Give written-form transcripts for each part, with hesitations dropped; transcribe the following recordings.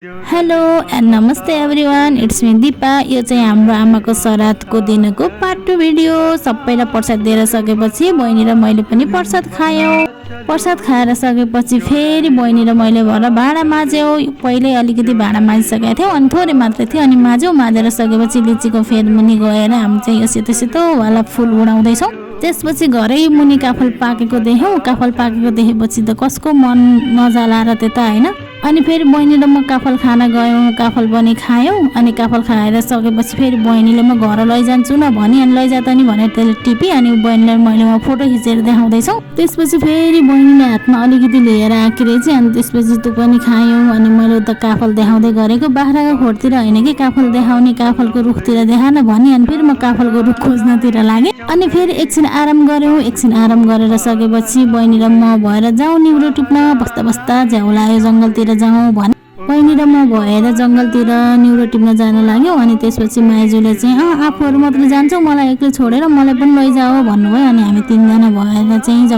Hello and नमस्ते everyone, it's me Dipa. यो चाहिँ हाम्रो आमाको श्राद्धको दिनको पार्ट 2 भिडियो। सबैलाई प्रसाद दिएर सकेपछि बहिनी र मैले पनि प्रसाद खायौँ। प्रसाद खाएर सकेपछि फेरि बहिनी र मैले भएर भाँडा माझ्यौँ। पहिल्यै अलिकति भाँडा माझिसकेका थियौँ अनि थोरै मात्रै थियो अनि माझेर सकेपछि लिचीको फेदमुनि गएर हामी चाहिँ यो सेतो सेतो वाला फुल उडाउँदैछौँ। त्यसपछि घरै मुनि काफल पाकेको देख्यौँ। काफल पाकेको देखेपछि त कसको मन नजाला र त्यता हैन। अनि फेरि बहिनी र म काफल खान गयौँ। काफल पनि खायौँ अनि काफल खाएर सकेपछि फेरि बहिनीले म घर लैजान्छु न भनी अनि लैजा त नि भनेर त्यसले टिपी अनि बहिनीलाई मैले म फोटो खिचेर देखाउँदैछौँ। त्यसपछि फेरि बहिनीले हातमा अलिकति लिएर आएकी रहेछ अनि त्यसपछि त्यो पनि खायौँ। अनि मैले त काफल देखाउँदै गरेको बाख्राको खोरतिर होइन कि काफल देखाउने, काफलको रुखतिर देखान भनी अनि फेरि म काफलको रुख खोज्नतिर लागेँ। अनि फेरि एकछिन आराम गऱ्यौँ। एकछिन आराम गरेर सकेपछि बहिनी र म भएर जाउँ निउरो टिप्न। बस्दा बस्दा झ्याउ लाग्यो, जङ्गलतिर जाउँ भने बहिनी र म भएर जङ्गलतिर निउरो टिप्न जान लाग्यौँ। अनि त्यसपछि माइजूले चाहिँ आफूहरू मात्रै जान्छौ, मलाई एक्लै छोडेर मलाई पनि लैजाऊ भन्नुभयो। अनि हामी तीनजना भएर चाहिँ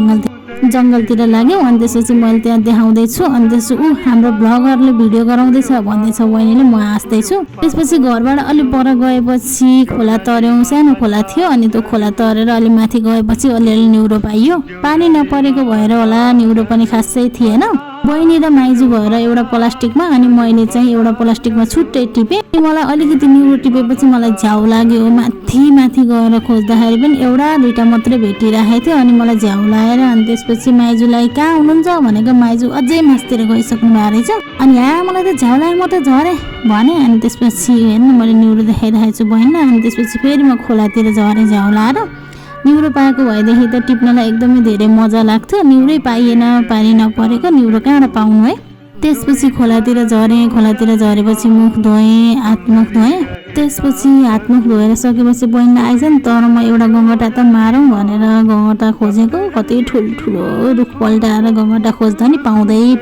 जङ्गलतिर लाग्यौँ। अनि त्यसपछि मैले त्यहाँ देखाउँदैछु अनि त्यसपछि हाम्रो भ्लगरले भिडियो गराउँदैछ भन्दैछ बहिनीले, म हाँस्दैछु। त्यसपछि घरबाट अलि पर गएपछि खोला तर्यौँ। सानो खोला थियो अनि त्यो खोला तरेर अलि माथि गएपछि अलिअलि निउरो पाइयो। पानी नपरेको भएर होला निउरो पनि खासै थिएन। बहिनी र माइजू भएर एउटा प्लास्टिकमा अनि मैले चाहिँ एउटा प्लास्टिकमा छुट्टै टिपेँ। मलाई अलिकति निउरो टिपेपछि मलाई झ्याउ लाग्यो। माथि गएर खोज्दाखेरि पनि एउटा दुईटा मात्रै भेटिरहेको थियो अनि मलाई झ्याउ लागेर अनि त्यसपछि माइजूलाई कहाँ हुनुहुन्छ भनेको माइजू अझै मासतिर गइसक्नु भएको रहेछ। अनि मलाई त झ्याउ लाग्यो, म त झरेँ भने। अनि त्यसपछि हेर्नु मैले निउरो देखाइरहेको छु बहिनीलाई। अनि त्यसपछि फेरि म खोलातिर झरेँ झ्याउ लाएर। निउरो पाएको भएदेखि त टिप्नलाई एकदमै धेरै मजा लाग्थ्यो। निउरै पाइएन, पानी नपरेको निउरो कहाँबाट पाउनु है। त्यसपछि खोलातिर झरेँ। खोलातिर झरेपछि मुख धोएँ, हातमुख धोएँ। त्यसपछि हातमुख धोएर सकेपछि बहिनीलाई आइज नि तर म एउटा गङ्गटा त मारौँ भनेर गङ्गटा खोजेको। कति ठुलो रुख पल्टाएर गङ्गटा खोज्दा नि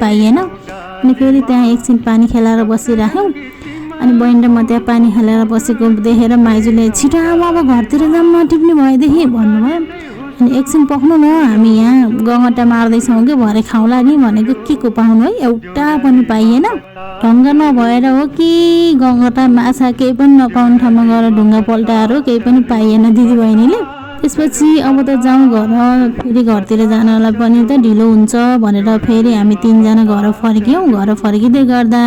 पाइएन। अनि फेरि त्यहाँ एकछिन पानी खेलाएर बसिराख्यौँ। अनि बहिनी र म त्यहाँ पानी हालेर बसेको देखेर माइजूले छिटो अब घरतिर जाऊँ नटिप्ने भएदेखि भन्नुभयो। अनि एकछिन पख्नु न, हामी यहाँ गङ्गटा मार्दैछौँ कि भरे खाउँला नि भनेको के को पाउनु है, एउटा पनि पाइएन। ढङ्ग नभएर हो कि गङ्गटा माछा केही पनि नपाउने ठाउँमा गएर ढुङ्गा पल्टाएर केही पनि पाइएन दिदी बहिनीले। त्यसपछि अब त जाउँ घर, फेरि घरतिर जानलाई पनि त ढिलो हुन्छ भनेर फेरि हामी तीनजना घर फर्क्यौँ। घर फर्किँदै गर्दा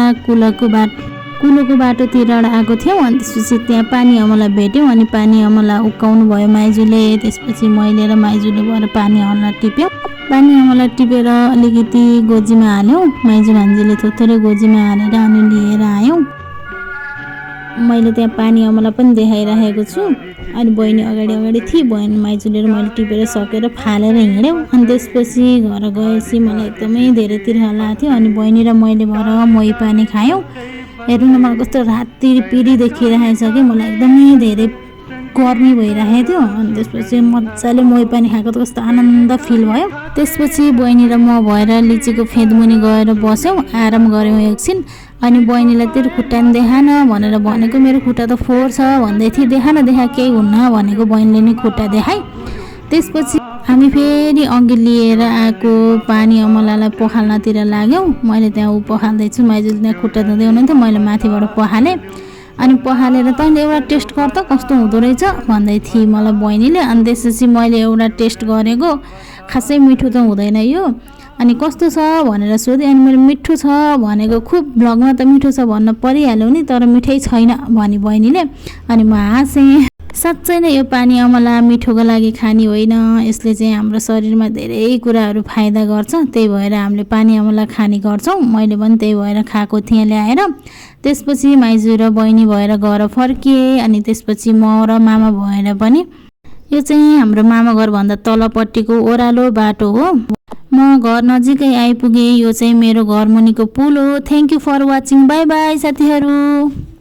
कुलोको बाटोतिर आएको थियौँ। अनि त्यसपछि त्यहाँ पानी अमला भेट्यौँ। अनि पानी अमला उक्काउनु भयो माइजूले। त्यसपछि मैले र माइजूले भएर पानी अमला टिप्यौँ। पानी अमला टिपेर अलिकति गोजीमा हाल्यौँ। माइजू भान्जीले थोरै गोजीमा हालेर अनि लिएर आयौँ। मैले त्यहाँ पानी अमला पनि देखाइराखेको छु। अनि बहिनी अगाडि थिए। बहिनी माइजूले र मैले टिपेर सकेर फालेर हिँड्यौँ। अनि त्यसपछि घर गएपछि मलाई एकदमै धेरै तिर्खा लागेको थियो। अनि बहिनी र मैले भएर मही पानी खायौँ। हेर्नु न मलाई कस्तो राति पिरी देखिरहेको छ कि मलाई एकदमै धेरै गर्मी भइरहेको थियो। अनि त्यसपछि मजाले मही पानी खाएको त कस्तो आनन्द फिल भयो। त्यसपछि बहिनी र म भएर लिचीको फेदमुनि गएर बस्यौँ, आराम गऱ्यौँ एकछिन। अनि बहिनीलाई तेरो खुट्टा नि देखान भनेर भनेको, मेरो खुट्टा त फोहोर छ भन्दै थिएँ। देखा केही हुन्न भनेको बहिनीले नि खुट्टा देखाइ। त्यसपछि हामी फेरि अघि लिएर आएको पानी अमलालाई पखाल्नतिर लाग्यौँ। मैले त्यहाँ पखाल्दैछु, माइजूले त्यहाँ खुट्टा धुँदै हुनुहुन्थ्यो, मैले माथिबाट पखालेँ। अनि पखालेर तैँले एउटा टेस्ट गर त कस्तो हुँदो रहेछ भन्दै थिएँ मलाई बहिनीले। अनि त्यसपछि मैले एउटा टेस्ट गरेको, खासै मिठो त हुँदैन यो। अनि कस्तो छ भनेर सोधेँ। अनि मैले मिठो छ भनेको, खुब भ्लगमा त मिठो छ भन्न परिहाल्यो नि तर मिठै छैन भनी बहिनीले। अनि म हाँसेँ। साँच्चै नै यो पानी अमला मिठोको लागि खाने होइन, यसले चाहिँ हाम्रो शरीरमा धेरै कुराहरू फाइदा गर्छ। त्यही भएर हामीले पानी अमला खाने गर्छौँ। मैले पनि त्यही भएर खाएको थिएँ ल्याएर। त्यसपछि माइजू र बहिनी भएर घर फर्किएँ। अनि त्यसपछि म र मामा भएर पनि, यो चाहिँ हाम्रो मामा घरभन्दा तलपट्टिको ओह्रालो बाटो हो। म घर नजिकै आइपुगेँ। यो चाहिँ मेरो घर मुनिको पुल हो। Thank you for watching. Bye bye साथीहरू।